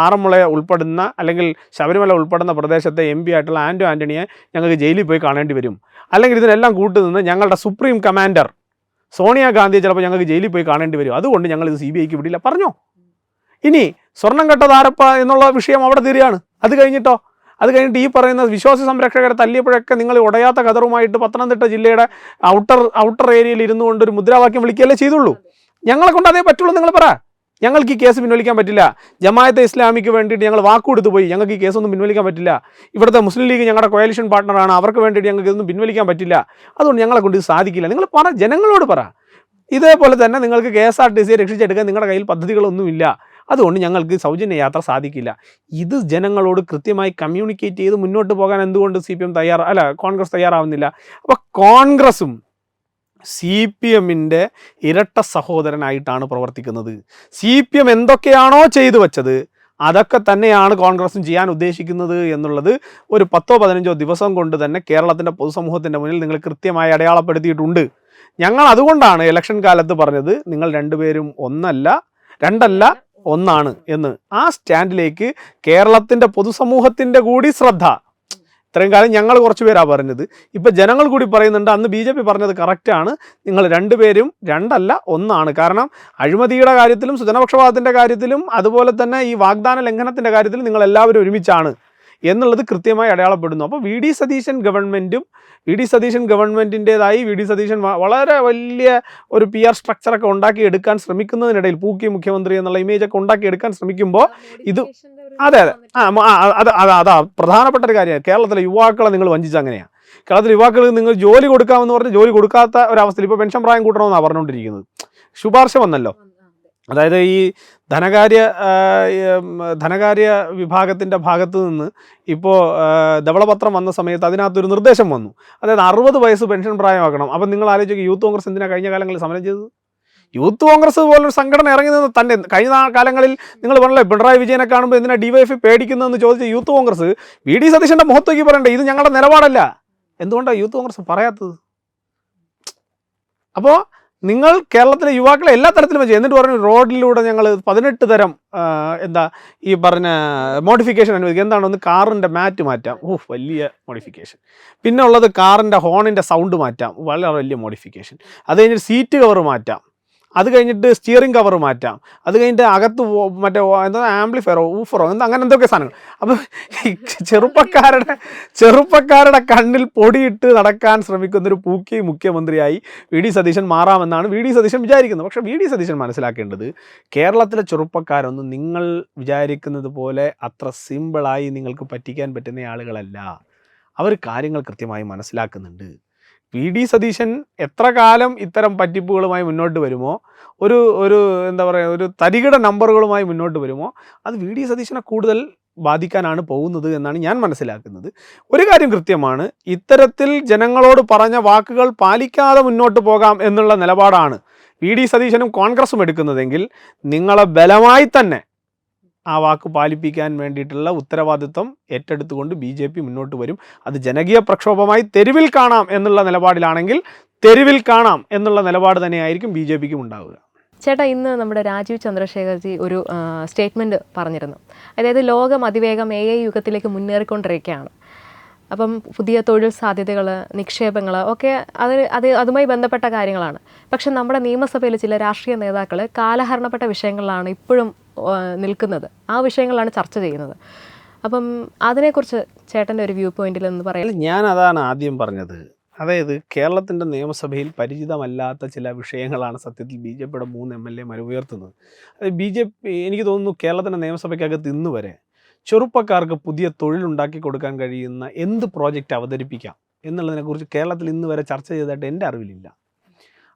ആറന്മുള ഉൾപ്പെടുന്ന അല്ലെങ്കിൽ ശബരിമല ഉൾപ്പെടുന്ന പ്രദേശത്തെ MP ആയിട്ടുള്ള ആൻ്റണിയെ ഞങ്ങൾക്ക് ജയിലിൽ പോയി കാണേണ്ടി വരും. അല്ലെങ്കിൽ ഇതിനെല്ലാം കൂട്ടുനിന്ന് ഞങ്ങളുടെ സുപ്രീം കമാൻഡർ സോണിയാഗാന്ധിയെ ചിലപ്പോൾ ഞങ്ങൾക്ക് ജയിലിൽ പോയി കാണേണ്ടി വരും. അതുകൊണ്ട് ഞങ്ങളിത് CBIക്ക് വിടില്ല. പറഞ്ഞോ? ഇനി സ്വർണം കട്ടതാരപ്പ എന്നുള്ള വിഷയം അവിടെ തീരുകയാണ്. അത് കഴിഞ്ഞിട്ട് ഈ പറയുന്ന വിശ്വാസ സംരക്ഷകരെ തല്ലിയപ്പോഴൊക്കെ നിങ്ങൾ ഉടയാത്ത കതറുമായിട്ട് പത്തനംതിട്ട ജില്ലയുടെ ഔട്ടർ ഏരിയയിൽ ഇരുന്നു കൊണ്ട് ഒരു മുദ്രാവാക്യം വിളിക്കുകയല്ലേ ചെയ്തുള്ളൂ. ഞങ്ങളെ കൊണ്ട് അതേ പറ്റുള്ളൂ. നിങ്ങൾ പറ, ഞങ്ങൾക്ക് ഈ കേസ് പിൻവലിക്കാൻ പറ്റില്ല. ജമാഅത്തെ ഇസ്ലാമിക്ക് വേണ്ടിയിട്ട് ഞങ്ങൾ വാക്കുകൊടുത്തു പോയി, ഞങ്ങൾക്ക് ഈ കേസൊന്നും പിൻവലിക്കാൻ പറ്റില്ല. ഇവിടുത്തെ മുസ്ലിം ലീഗ് ഞങ്ങളുടെ കോയലിഷൻ പാർട്ണറാണ്, അവർക്ക് വേണ്ടിയിട്ട് ഞങ്ങൾക്ക് ഇതൊന്നും പിൻവലിക്കാൻ പറ്റില്ല, അതുകൊണ്ട് ഞങ്ങളെ കൊണ്ട് ഇത് സാധിക്കില്ല. നിങ്ങൾ പറ, ജനങ്ങളോട് പറ. ഇതേപോലെ തന്നെ നിങ്ങൾക്ക് KSRTCയെ രക്ഷിച്ചെടുക്കാൻ നിങ്ങളുടെ കയ്യിൽ പദ്ധതികളൊന്നുമില്ല, അതുകൊണ്ട് ഞങ്ങൾക്ക് സൗജന്യ യാത്ര സാധിക്കില്ല. ഇത് ജനങ്ങളോട് കൃത്യമായി കമ്മ്യൂണിക്കേറ്റ് ചെയ്ത് മുന്നോട്ട് പോകാൻ എന്തുകൊണ്ട് കോൺഗ്രസ് തയ്യാറാവുന്നില്ല? അപ്പോൾ കോൺഗ്രസും CPMൻ്റെ ഇരട്ട സഹോദരനായിട്ടാണ് പ്രവർത്തിക്കുന്നത്. CPM എന്തൊക്കെയാണോ ചെയ്തു വച്ചത് അതൊക്കെ തന്നെയാണ് കോൺഗ്രസും ചെയ്യാൻ ഉദ്ദേശിക്കുന്നത് എന്നുള്ളത് ഒരു 10-15 ദിവസം കൊണ്ട് തന്നെ കേരളത്തിൻ്റെ പൊതുസമൂഹത്തിൻ്റെ മുന്നിൽ നിങ്ങൾ കൃത്യമായി അടയാളപ്പെടുത്തിയിട്ടുണ്ട്. ഞങ്ങൾ അതുകൊണ്ടാണ് ഇലക്ഷൻ കാലത്ത് പറഞ്ഞത് നിങ്ങൾ രണ്ടുപേരും രണ്ടല്ല ഒന്നാണ് എന്ന്. ആ സ്റ്റാൻഡിലേക്ക് കേരളത്തിൻ്റെ പൊതുസമൂഹത്തിൻ്റെ കൂടി ശ്രദ്ധ, ഇത്രയും കാലം ഞങ്ങൾ കുറച്ച് പേരാണ് പറഞ്ഞത്, ഇപ്പം ജനങ്ങൾ കൂടി പറയുന്നുണ്ട് അന്ന് BJP പറഞ്ഞത് കറക്റ്റാണ്, നിങ്ങൾ രണ്ടുപേരും രണ്ടല്ല ഒന്നാണ്. കാരണം അഴിമതിയുടെ കാര്യത്തിലും സുജനപക്ഷപാതത്തിൻ്റെ കാര്യത്തിലും അതുപോലെ തന്നെ ഈ വാഗ്ദാന ലംഘനത്തിൻ്റെ കാര്യത്തിലും നിങ്ങൾ എല്ലാവരും ഒരുമിച്ചാണ് എന്നുള്ളത് കൃത്യമായി അടയാളപ്പെടുന്നു. അപ്പോൾ VD സതീശൻ ഗവൺമെൻറ്റിൻ്റെതായി VD സതീശൻ വളരെ വലിയ ഒരു PR സ്ട്രക്ചറൊക്കെ ഉണ്ടാക്കിയെടുക്കാൻ ശ്രമിക്കുന്നതിനിടയിൽ പൂക്കി മുഖ്യമന്ത്രി എന്നുള്ള ഇമേജൊക്കെ ഉണ്ടാക്കിയെടുക്കാൻ ശ്രമിക്കുമ്പോൾ ഇത് അതാ പ്രധാനപ്പെട്ട ഒരു കാര്യമാണ്. കേരളത്തിലെ യുവാക്കളെ നിങ്ങൾ വഞ്ചിച്ച അങ്ങനെയാണ്. കേരളത്തിലെ യുവാക്കൾക്ക് നിങ്ങൾ ജോലി കൊടുക്കാമെന്ന് പറഞ്ഞ് ജോലി കൊടുക്കാത്ത ഒരവസ്ഥയിൽ ഇപ്പോൾ പെൻഷൻ പ്രായം കൂട്ടണമെന്നാണ് പറഞ്ഞുകൊണ്ടിരിക്കുന്നത്. ശുപാർശ വന്നല്ലോ, അതായത് ഈ ധനകാര്യ വിഭാഗത്തിൻ്റെ ഭാഗത്ത് നിന്ന് ഇപ്പോൾ ധവളപത്രം വന്ന സമയത്ത് അതിനകത്തൊരു നിർദ്ദേശം വന്നു, അതായത് 60 വയസ്സ് പെൻഷൻ പ്രായമാക്കണം. അപ്പം നിങ്ങൾ ആലോചിക്കുക, യൂത്ത് കോൺഗ്രസ് എന്തിനാണ് കഴിഞ്ഞ കാലങ്ങളിൽ സമരം ചെയ്തത്? യൂത്ത് കോൺഗ്രസ് പോലൊരു സംഘടന ഇറങ്ങി നിന്ന് തന്നെ കഴിഞ്ഞ കാലങ്ങളിൽ നിങ്ങൾ പറഞ്ഞല്ലേ പിണറായി വിജയനെ കാണുമ്പോൾ എന്തിനാണ് DYFI പേടിക്കുന്നതെന്ന് ചോദിച്ച യൂത്ത് കോൺഗ്രസ് VD സതീശൻ്റെ മുഖത്തേക്ക് പറയണ്ടേ ഇത് ഞങ്ങളുടെ നിലപാടല്ല. എന്തുകൊണ്ടാണ് യൂത്ത് കോൺഗ്രസ് പറയാത്തത്? അപ്പോൾ നിങ്ങൾ കേരളത്തിലെ യുവാക്കളെ എല്ലാ തരത്തിലും വെച്ച് എന്നിട്ട് പറഞ്ഞു റോഡിലൂടെ ഞങ്ങൾ 18 തരം എന്താ ഈ പറഞ്ഞ മോഡിഫിക്കേഷൻ അനുവദിക്കുക. എന്താണ്? ഒന്ന് കാറിൻ്റെ മാറ്റ് മാറ്റാം, വലിയ മോഡിഫിക്കേഷൻ. പിന്നെ ഉള്ളത് കാറിൻ്റെ ഹോണിൻ്റെ സൗണ്ട് മാറ്റാം, വളരെ വലിയ മോഡിഫിക്കേഷൻ. അത് കഴിഞ്ഞിട്ട് സീറ്റ് കവർ മാറ്റാം, അത് കഴിഞ്ഞിട്ട് സ്റ്റിയറിംഗ് കവർ മാറ്റാം, അത് കഴിഞ്ഞിട്ട് അകത്ത് മറ്റേ എന്താ ആംപ്ലിഫയറോ ഊഫറോ എന്താ അങ്ങനെ എന്തൊക്കെ സാധനങ്ങൾ. അപ്പം ചെറുപ്പക്കാരുടെ കണ്ണിൽ പൊടിയിട്ട് നടക്കാൻ ശ്രമിക്കുന്നൊരു പൂക്കി മുഖ്യമന്ത്രിയായി വി ഡി സതീശൻ മാറാമെന്നാണ് വി ഡി സതീശൻ വിചാരിക്കുന്നത്. പക്ഷേ വി ഡി സതീശൻ മനസ്സിലാക്കേണ്ടത് കേരളത്തിലെ ചെറുപ്പക്കാരൊന്നും നിങ്ങൾ വിചാരിക്കുന്നത് പോലെ അത്ര സിമ്പിളായി നിങ്ങൾക്ക് പറ്റിക്കാൻ പറ്റുന്ന ആളുകളല്ല. അവർ കാര്യങ്ങൾ കൃത്യമായി മനസ്സിലാക്കുന്നുണ്ട്. വി ഡി സതീശൻ എത്ര കാലം ഇത്തരം പറ്റിപ്പുകളുമായി മുന്നോട്ട് വരുമോ, ഒരു എന്താ പറയുക, ഒരു തരികിട നമ്പറുകളുമായി മുന്നോട്ട് വരുമോ, അത് വി ഡി സതീശനെ കൂടുതൽ ബാധിക്കാനാണ് പോകുന്നത് എന്നാണ് ഞാൻ മനസ്സിലാക്കുന്നത്. ഒരു കാര്യം കൃത്യമാണ്, ഇത്തരത്തിൽ ജനങ്ങളോട് പറഞ്ഞ വാക്കുകൾ പാലിക്കാതെ മുന്നോട്ട് പോകാം എന്നുള്ള നിലപാടാണ് വി ഡി സതീശനും കോൺഗ്രസും എടുക്കുന്നതെങ്കിൽ നിങ്ങളെ ബലമായി തന്നെ ആ വാക്ക് പാലിപ്പിക്കാൻ വേണ്ടിയിട്ടുള്ള ഉത്തരവാദിത്വം ഏറ്റെടുത്തുകൊണ്ട് BJP മുന്നോട്ട് വരും. അത് ജനകീയ പ്രക്ഷോഭമായി തെരുവിൽ കാണാം എന്നുള്ള നിലപാടിലാണെങ്കിൽ തെരുവിൽ കാണാം എന്നുള്ള നിലപാട് തന്നെയായിരിക്കും BJPക്കും ഉണ്ടാവുക. ചേട്ടാ, ഇന്ന് നമ്മുടെ രാജീവ് ചന്ദ്രശേഖർജി ഒരു സ്റ്റേറ്റ്മെൻറ്റ് പറഞ്ഞിരുന്നു. അതായത് ലോകം അതിവേഗം AI യുഗത്തിലേക്ക് മുന്നേറിക്കൊണ്ടിരിക്കുകയാണ്. അപ്പം പുതിയ തൊഴിൽ സാധ്യതകൾ, നിക്ഷേപങ്ങൾ ഒക്കെ അതുമായി ബന്ധപ്പെട്ട കാര്യങ്ങളാണ്. പക്ഷെ നമ്മുടെ നിയമസഭയിൽ ചില രാഷ്ട്രീയ നേതാക്കൾ കാലഹരണപ്പെട്ട വിഷയങ്ങളിലാണ് ഇപ്പോഴും നിൽക്കുന്നത്. ആ വിഷയങ്ങളാണ് ചർച്ച ചെയ്യുന്നത്. അപ്പം അതിനെക്കുറിച്ച് ചേട്ടൻ്റെ ഒരു വ്യൂ പോയിന്റിൽ എന്ന് പറയാം. ഞാൻ അതാണ് ആദ്യം പറഞ്ഞത്. അതായത് കേരളത്തിൻ്റെ നിയമസഭയിൽ പരിചിതമല്ലാത്ത ചില വിഷയങ്ങളാണ് സത്യത്തിൽ BJPയുടെ 3 MLA ഉയർത്തുന്നത്. അത് BJP എനിക്ക് തോന്നുന്നു കേരളത്തിൻ്റെ നിയമസഭയ്ക്കകത്ത് ഇന്ന് വരെ ചെറുപ്പക്കാർക്ക് പുതിയ തൊഴിലുണ്ടാക്കി കൊടുക്കാൻ കഴിയുന്ന എന്ത് പ്രോജക്റ്റ് അവതരിപ്പിക്കാം എന്നുള്ളതിനെക്കുറിച്ച് കേരളത്തിൽ ഇന്ന് വരെ ചർച്ച ചെയ്തതായിട്ട് എൻ്റെ അറിവിലില്ല.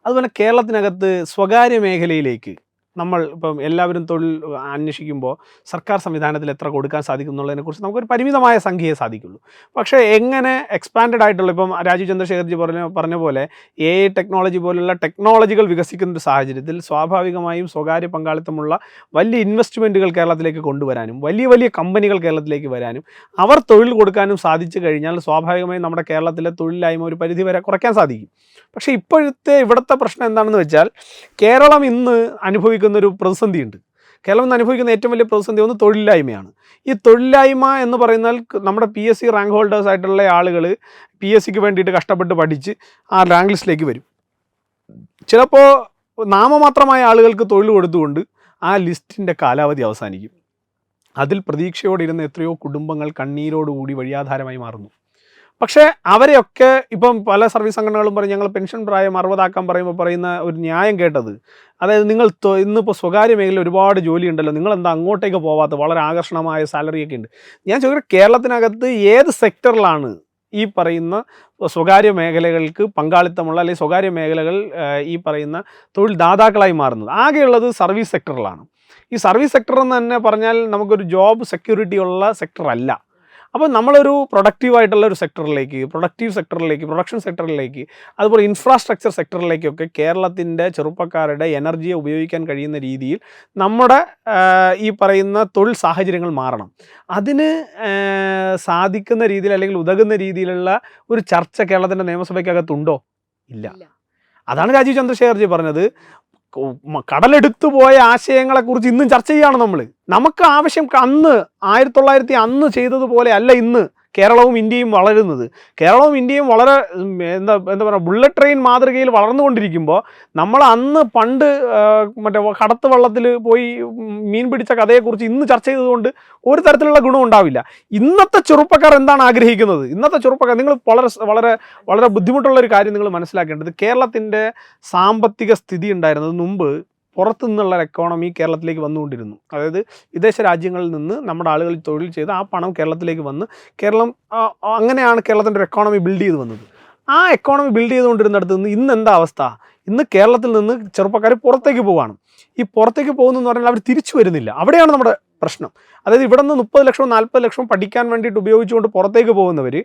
അതുപോലെ കേരളത്തിനകത്ത് സ്വകാര്യ മേഖലയിലേക്ക് നമ്മൾ ഇപ്പം എല്ലാവരും തൊഴിൽ അന്വേഷിക്കുമ്പോൾ സർക്കാർ സംവിധാനത്തിൽ എത്ര കൊടുക്കാൻ സാധിക്കും എന്നുള്ളതിനെക്കുറിച്ച് നമുക്കൊരു പരിമിതമായ സംഖ്യയെ സാധിക്കുള്ളൂ. പക്ഷേ എങ്ങനെ എക്സ്പാൻഡഡ് ആയിട്ടുള്ള, ഇപ്പം രാജീവ് ചന്ദ്രശേഖർജി പറഞ്ഞ പോലെ AI ടെക്നോളജി പോലുള്ള ടെക്നോളജികൾ വികസിക്കുന്ന ഒരു സാഹചര്യത്തിൽ സ്വാഭാവികമായും സ്വകാര്യ പങ്കാളിത്തമുള്ള വലിയ ഇൻവെസ്റ്റ്മെൻറ്റുകൾ കേരളത്തിലേക്ക് കൊണ്ടുവരാനും വലിയ വലിയ കമ്പനികൾ കേരളത്തിലേക്ക് വരാനും അവർ തൊഴിൽ കൊടുക്കാനും സാധിച്ചു കഴിഞ്ഞാൽ സ്വാഭാവികമായും നമ്മുടെ കേരളത്തിലെ തൊഴിലില്ലായ്മ ഒരു പരിധി വരെ കുറയ്ക്കാൻ സാധിക്കും. പക്ഷേ ഇവിടുത്തെ പ്രശ്നം എന്താണെന്ന് വെച്ചാൽ കേരളം ഇന്ന് അനുഭവിക്കുന്നൊരു പ്രതിസന്ധിയുണ്ട്. കേരളം ഇന്ന് അനുഭവിക്കുന്ന ഏറ്റവും വലിയ പ്രതിസന്ധി ഒന്ന് തൊഴിലില്ലായ്മയാണ്. ഈ തൊഴിലില്ലായ്മ എന്ന് പറയുന്നാൽ നമ്മുടെ PSC റാങ്ക് ഹോൾഡേഴ്സ് ആയിട്ടുള്ള ആളുകൾ PSCക്ക് വേണ്ടിയിട്ട് കഷ്ടപ്പെട്ട് പഠിച്ച് ആ റാങ്ക് ലിസ്റ്റിലേക്ക് വരും. ചിലപ്പോൾ നാമമാത്രമായ ആളുകൾക്ക് തൊഴിൽ കൊടുത്തുകൊണ്ട് ആ ലിസ്റ്റിൻ്റെ കാലാവധി അവസാനിക്കും. അതിൽ പ്രതീക്ഷയോടിരുന്ന എത്രയോ കുടുംബങ്ങൾ കണ്ണീരോടുകൂടി വഴിയാധാരമായി മാറുന്നു. പക്ഷേ അവരെയൊക്കെ ഇപ്പം പല സർവീസ് സംഘടനകളും പറയും ഞങ്ങൾ പെൻഷൻ പ്രായം 60 ആക്കാൻ പറയുന്ന ഒരു ന്യായം കേട്ടത്, അതായത് നിങ്ങൾ ഇന്നിപ്പോൾ സ്വകാര്യ മേഖലയിൽ ഒരുപാട് ജോലി ഉണ്ടല്ലോ, നിങ്ങളെന്താ അങ്ങോട്ടേക്ക് പോവാത്ത, വളരെ ആകർഷണമായ സാലറിയൊക്കെ ഉണ്ട്. ഞാൻ ചോദിക്കുന്നത് കേരളത്തിനകത്ത് ഏത് സെക്ടറിലാണ് ഈ പറയുന്ന സ്വകാര്യ മേഖലകൾക്ക് പങ്കാളിത്തമുള്ള അല്ലെങ്കിൽ സ്വകാര്യ മേഖലകൾ ഈ പറയുന്ന തൊഴിൽ ദാതാക്കളായി മാറുന്നത്? ആകെയുള്ളത് സർവീസ് സെക്ടറിലാണ്. ഈ സർവീസ് സെക്ടർ എന്ന് തന്നെ പറഞ്ഞാൽ നമുക്കൊരു ജോബ് സെക്യൂരിറ്റി ഉള്ള സെക്ടറല്ല. അപ്പോൾ നമ്മളൊരു പ്രൊഡക്റ്റീവായിട്ടുള്ള ഒരു സെക്ടറിലേക്ക്, പ്രൊഡക്ഷൻ സെക്ടറിലേക്ക്, അതുപോലെ ഇൻഫ്രാസ്ട്രക്ചർ സെക്ടറിലേക്കൊക്കെ കേരളത്തിൻ്റെ ചെറുപ്പക്കാരുടെ എനർജിയെ ഉപയോഗിക്കാൻ കഴിയുന്ന രീതിയിൽ നമ്മുടെ ഈ പറയുന്ന തൊഴിൽ സാഹചര്യങ്ങൾ മാറണം. അതിന് സാധിക്കുന്ന രീതിയിൽ അല്ലെങ്കിൽ ഉതകുന്ന രീതിയിലുള്ള ഒരു ചർച്ച കേരളത്തിൻ്റെ നിയമസഭയ്ക്കകത്തുണ്ടോ? ഇല്ല. അതാണ് രാജീവ് ചന്ദ്രശേഖർജി പറഞ്ഞത്, കടലെടുത്തു പോയ ആശയങ്ങളെക്കുറിച്ച് ഇന്നും ചർച്ച ചെയ്യുകയാണ് നമ്മൾ. നമുക്ക് ആവശ്യം 1900 അന്ന് ചെയ്തതുപോലെ അല്ല ഇന്ന് കേരളവും ഇന്ത്യയും വളരുന്നത്. കേരളവും ഇന്ത്യയും വളരെ എന്താ പറയുക ബുള്ളറ്റ് ട്രെയിൻ മാതൃകയിൽ വളർന്നുകൊണ്ടിരിക്കുമ്പോൾ നമ്മൾ അന്ന് പണ്ട് മറ്റേ കടത്ത് വള്ളത്തിൽ പോയി മീൻ പിടിച്ച കഥയെക്കുറിച്ച് ഇന്ന് ചർച്ച ചെയ്തതുകൊണ്ട് ഒരു തരത്തിലുള്ള ഗുണം ഉണ്ടാവില്ല. ഇന്നത്തെ ചെറുപ്പക്കാർ എന്താണ് ആഗ്രഹിക്കുന്നത്? ഇന്നത്തെ ചെറുപ്പക്കാർ, നിങ്ങൾ വളരെ വളരെ ബുദ്ധിമുട്ടുള്ള ഒരു കാര്യം നിങ്ങൾ മനസ്സിലാക്കേണ്ടത്, കേരളത്തിൻ്റെ സാമ്പത്തിക സ്ഥിതി ഉണ്ടായിരുന്നത് മുമ്പ് പുറത്തു നിന്നുള്ള എക്കോണമി കേരളത്തിലേക്ക് വന്നുകൊണ്ടിരുന്നു. അതായത് വിദേശ രാജ്യങ്ങളിൽ നിന്ന് നമ്മുടെ ആളുകൾ തൊഴിൽ ചെയ്ത് ആ പണം കേരളത്തിലേക്ക് വന്ന് അങ്ങനെയാണ് കേരളത്തിൻ്റെ ഒരു എക്കോണമി ബിൽഡ് ചെയ്ത് വന്നത്. ആ എക്കോണമി ബിൽഡ് ചെയ്തുകൊണ്ടിരുന്നിടത്ത് നിന്ന് ഇന്ന് എന്താ അവസ്ഥ? ഇന്ന് കേരളത്തിൽ നിന്ന് ചെറുപ്പക്കാർ പുറത്തേക്ക് പോവുകയാണ്. ഈ പുറത്തേക്ക് പോകുന്നതെന്ന് പറഞ്ഞാൽ അവർ തിരിച്ചു വരുന്നില്ല. അവിടെയാണ് നമ്മുടെ പ്രശ്നം. അതായത് ഇവിടെ നിന്ന് 30 ലക്ഷവും 40 ലക്ഷവും പഠിക്കാൻ വേണ്ടിയിട്ട് ഉപയോഗിച്ചുകൊണ്ട് പുറത്തേക്ക് പോകുന്നവർ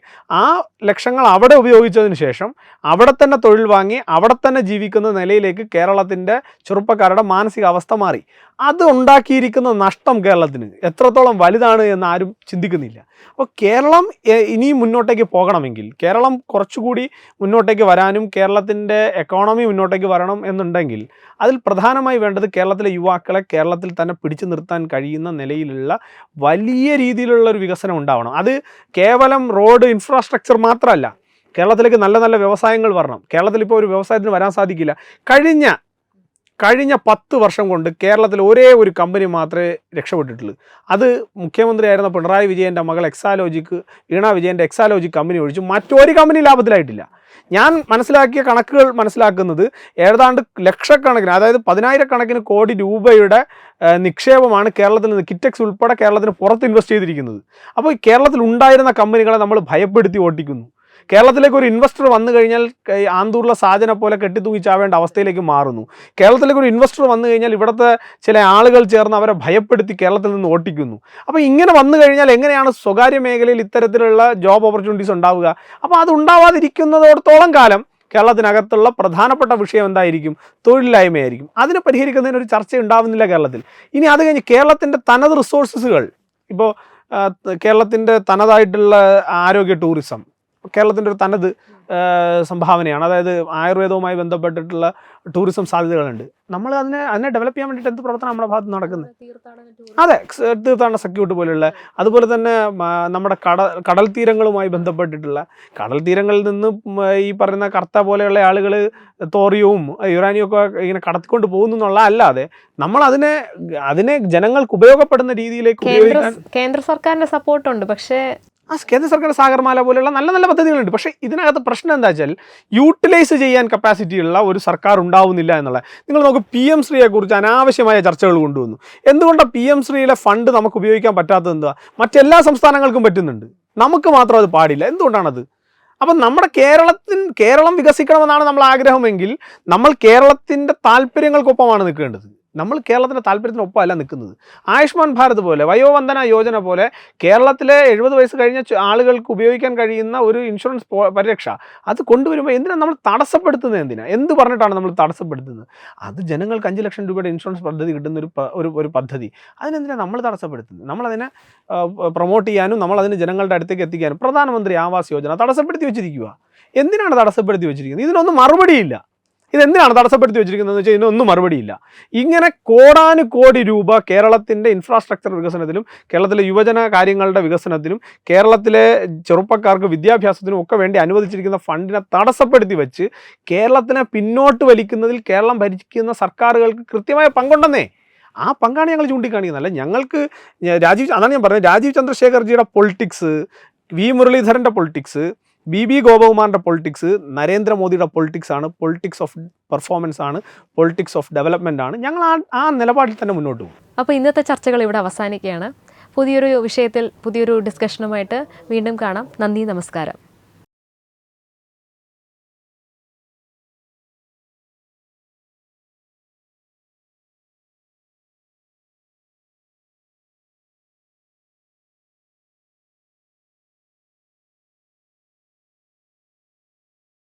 ആ ലക്ഷങ്ങൾ അവിടെ ഉപയോഗിച്ചതിന് ശേഷം അവിടെ തന്നെ തൊഴിൽ വാങ്ങി അവിടെ തന്നെ ജീവിക്കുന്ന നിലയിലേക്ക് കേരളത്തിൻ്റെ ചെറുപ്പക്കാരുടെ മാനസികാവസ്ഥ മാറി. അത് ഉണ്ടാക്കിയിരിക്കുന്ന നഷ്ടം കേരളത്തിന് എത്രത്തോളം വലുതാണ് എന്ന് ആരും ചിന്തിക്കുന്നില്ല. അപ്പോൾ കേരളം ഇനിയും മുന്നോട്ടേക്ക് പോകണമെങ്കിൽ, കേരളം കുറച്ചുകൂടി മുന്നോട്ടേക്ക് വരാനും കേരളത്തിൻ്റെ എക്കോണമി മുന്നോട്ടേക്ക് വരണം എന്നുണ്ടെങ്കിൽ അതിൽ പ്രധാനമായി വേണ്ടത് കേരളത്തിലെ യുവാക്കളെ കേരളത്തിൽ തന്നെ പിടിച്ചു നിർത്താൻ കഴിയുന്ന നിലയിലുള്ള വലിയ രീതിയിലുള്ള ഒരു വികസനം ഉണ്ടാവണം. അത് കേവലം റോഡ് ഇൻഫ്രാസ്ട്രക്ചർ മാത്രമല്ല, കേരളത്തിലേക്ക് നല്ല നല്ല വ്യവസായങ്ങൾ വരണം. കേരളത്തിൽ ഇപ്പോൾ ഒരു വ്യവസായത്തിന് വരാൻ സാധിക്കില്ല. കഴിഞ്ഞ 10 വർഷം കൊണ്ട് കേരളത്തിൽ ഒരേ ഒരു കമ്പനി മാത്രമേ രക്ഷപ്പെട്ടിട്ടുള്ളൂ. അത് മുഖ്യമന്ത്രിയായിരുന്ന പിണറായി വിജയൻ്റെ മകൾ എക്സാലോജിക്ക്, വീണ വിജയൻ്റെ എക്സാലോജിക് കമ്പനി ഒഴിച്ച് മറ്റൊരു കമ്പനി ലാഭത്തിലായിട്ടില്ല. ഞാൻ മനസ്സിലാക്കിയ കണക്കുകൾ മനസ്സിലാക്കുന്നത് ഏതാണ്ട് ലക്ഷക്കണക്കിന്, അതായത് 10,000 കോടി രൂപയുടെ നിക്ഷേപമാണ് കേരളത്തിൽ നിന്ന് കിറ്റെക്സ് ഉൾപ്പെടെ കേരളത്തിന് പുറത്ത് ഇൻവെസ്റ്റ് ചെയ്തിരിക്കുന്നത്. അപ്പോൾ കേരളത്തിൽ ഉണ്ടായിരുന്ന കമ്പനികളെ നമ്മൾ ഭയപ്പെടുത്തി ഓട്ടിക്കുന്നു. കേരളത്തിലേക്ക് ഒരു ഇൻവെസ്റ്റർ വന്നു കഴിഞ്ഞാൽ ആന്തൂറിലെ സാജനെ പോലെ കെട്ടിത്തൂങ്ങി ചാവേണ്ട അവസ്ഥയിലേക്ക് മാറുന്നു. കേരളത്തിലേക്ക് ഒരു ഇൻവെസ്റ്റർ വന്നു കഴിഞ്ഞാൽ ഇവിടുത്തെ ചില ആളുകൾ ചേർന്ന് അവരെ ഭയപ്പെടുത്തി കേരളത്തിൽ നിന്ന് ഓട്ടിക്കുന്നു. അപ്പോൾ ഇങ്ങനെ വന്നു കഴിഞ്ഞാൽ എങ്ങനെയാണ് സ്വകാര്യ മേഖലയിൽ ഇത്തരത്തിലുള്ള ജോബ് ഓപ്പർച്യൂണിറ്റീസ് ഉണ്ടാവുക? അപ്പോൾ അത് ഉണ്ടാവാതിരിക്കുന്നതോടത്തോളം കാലം കേരളത്തിനകത്തുള്ള പ്രധാനപ്പെട്ട വിഷയം എന്തായിരിക്കും? തൊഴിലില്ലായ്മയായിരിക്കും. അതിനെ പരിഹരിക്കുന്നതിന് ഒരു ചർച്ച ഉണ്ടാവുന്നില്ല കേരളത്തിൽ. ഇനി അത് കഴിഞ്ഞ് കേരളത്തിൻ്റെ തനത് റിസോഴ്സസുകൾ, ഇപ്പോൾ കേരളത്തിൻ്റെ തനതായിട്ടുള്ള ആരോഗ്യ ടൂറിസം കേരളത്തിൻ്റെ ഒരു തനത് സംഭാവനയാണ്. അതായത് ആയുർവേദവുമായി ബന്ധപ്പെട്ടിട്ടുള്ള ടൂറിസം സാധ്യതകളുണ്ട്. നമ്മൾ അതിനെ ഡെവലപ്പ് ചെയ്യാൻ വേണ്ടിയിട്ട് എന്ത് പ്രവർത്തനം നമ്മുടെ ഭാഗത്ത് നടക്കുന്നത്? അതെ, തീർത്ഥാടന സർക്യൂട്ട് പോലെയുള്ള, അതുപോലെ തന്നെ നമ്മുടെ കടൽ തീരങ്ങളുമായി ബന്ധപ്പെട്ടിട്ടുള്ള, കടൽ തീരങ്ങളിൽ നിന്ന് ഈ പറയുന്ന കർത്ത പോലെയുള്ള ആളുകൾ തോറിയവും യുറാനിയും ഒക്കെ ഇങ്ങനെ കടത്തിക്കൊണ്ട് പോകുന്നു എന്നുള്ള അല്ലാതെ നമ്മൾ അതിനെ ജനങ്ങൾക്ക് ഉപയോഗപ്പെടുന്ന രീതിയിലേക്ക് ഉപയോഗിക്കാൻ കേന്ദ്ര സർക്കാരിന്റെ സപ്പോർട്ടുണ്ട്. പക്ഷേ കേന്ദ്ര സർക്കാർ സാഗർമാല പോലെയുള്ള നല്ല നല്ല പദ്ധതികളുണ്ട്. പക്ഷേ ഇതിനകത്ത് പ്രശ്നം എന്താ വെച്ചാൽ യൂട്ടിലൈസ് ചെയ്യാൻ കപ്പാസിറ്റിയുള്ള ഒരു സർക്കാർ ഉണ്ടാവുന്നില്ല എന്നുള്ള. നിങ്ങൾ നോക്ക്, PM ശ്രീയെക്കുറിച്ച് അനാവശ്യമായ ചർച്ചകൾ കൊണ്ടുവന്നു. എന്തുകൊണ്ടാണ് PM ശ്രീയിലെ ഫണ്ട് നമുക്ക് ഉപയോഗിക്കാൻ പറ്റാത്തത്? എന്താ? മറ്റെല്ലാ സംസ്ഥാനങ്ങൾക്കും പറ്റുന്നുണ്ട്, നമുക്ക് മാത്രം അത് പാടില്ല. എന്തുകൊണ്ടാണത്? അപ്പം നമ്മുടെ കേരളം വികസിക്കണമെന്നാണ് നമ്മൾ ആഗ്രഹമെങ്കിൽ നമ്മൾ കേരളത്തിൻ്റെ താല്പര്യങ്ങൾക്കൊപ്പമാണ് നിൽക്കേണ്ടത്. നമ്മൾ കേരളത്തിൻ്റെ താല്പര്യത്തിനൊപ്പമല്ല നിൽക്കുന്നത്. ആയുഷ്മാൻ ഭാരത് പോലെ, വയോവന്ദന യോജന പോലെ കേരളത്തിലെ 70 വയസ്സ് കഴിഞ്ഞ ആളുകൾക്ക് ഉപയോഗിക്കാൻ കഴിയുന്ന ഒരു ഇൻഷുറൻസ് പരിരക്ഷ അത് കൊണ്ടുവരുമ്പോൾ എന്തിനാണ് നമ്മൾ തടസ്സപ്പെടുത്തുന്നത്? എന്ത് പറഞ്ഞിട്ടാണ് നമ്മൾ തടസ്സപ്പെടുത്തുന്നത്? അത് ജനങ്ങൾക്ക് 5 ലക്ഷം രൂപയുടെ ഇൻഷുറൻസ് പദ്ധതി കിട്ടുന്ന ഒരു പദ്ധതി, അതിനെന്തിനാണ് നമ്മൾ തടസ്സപ്പെടുത്തുന്നത്? നമ്മളതിനെ പ്രൊമോട്ട് ചെയ്യാനും നമ്മളതിന് ജനങ്ങളുടെ അടുത്തേക്ക് എത്തിക്കാനും പ്രധാനമന്ത്രി ആവാസ് യോജന തടസ്സപ്പെടുത്തി വെച്ചിരിക്കുക. എന്തിനാണ് തടസ്സപ്പെടുത്തി വെച്ചിരിക്കുന്നത്? ഇതിനൊന്നും മറുപടിയില്ല. ഇതെന്തിനാണ് തടസ്സപ്പെടുത്തി വെച്ചിരിക്കുന്നതെന്ന് വെച്ചാൽ ഇതിനൊന്നും മറുപടിയില്ല. ഇങ്ങനെ കോടാനുകോടി രൂപ കേരളത്തിൻ്റെ ഇൻഫ്രാസ്ട്രക്ചർ വികസനത്തിലും കേരളത്തിലെ യുവജന കാര്യങ്ങളുടെ വികസനത്തിലും കേരളത്തിലെ ചെറുപ്പക്കാർക്ക് വിദ്യാഭ്യാസത്തിനും ഒക്കെ വേണ്ടി അനുവദിച്ചിരിക്കുന്ന ഫണ്ടിനെ തടസ്സപ്പെടുത്തി വെച്ച് കേരളത്തിനെ പിന്നോട്ട് വലിക്കുന്നതിൽ കേരളം ഭരിക്കുന്ന സർക്കാരുകൾക്ക് കൃത്യമായ പങ്കുണ്ടെന്നേ. ആ പങ്കാണ് ഞങ്ങൾ ചൂണ്ടിക്കാണിക്കുന്നതല്ല. ഞങ്ങൾക്ക് അതാണ് ഞാൻ പറഞ്ഞത്, രാജീവ് ചന്ദ്രശേഖർജിയുടെ പൊളിറ്റിക്സ്, വി മുരളീധരൻ്റെ പൊളിറ്റിക്സ്, BB ഗോപകുമാറിൻ്റെ പൊളിറ്റിക്സ്, നരേന്ദ്രമോദിയുടെ പൊളിറ്റിക്സ് ആണ്. പൊളിറ്റിക്സ് ഓഫ് പെർഫോമൻസ് ആണ്, പൊളിറ്റിക്സ് ഓഫ് ഡെവലപ്മെൻ്റ് ആണ്. ഞങ്ങൾ ആ നിലപാടിൽ തന്നെ മുന്നോട്ട് പോകും. അപ്പോൾ ഇന്നത്തെ ചർച്ചകൾ ഇവിടെ അവസാനിക്കുകയാണ്. പുതിയൊരു വിഷയത്തിൽ പുതിയൊരു ഡിസ്കഷനുമായിട്ട് വീണ്ടും കാണാം. നന്ദി, നമസ്കാരം.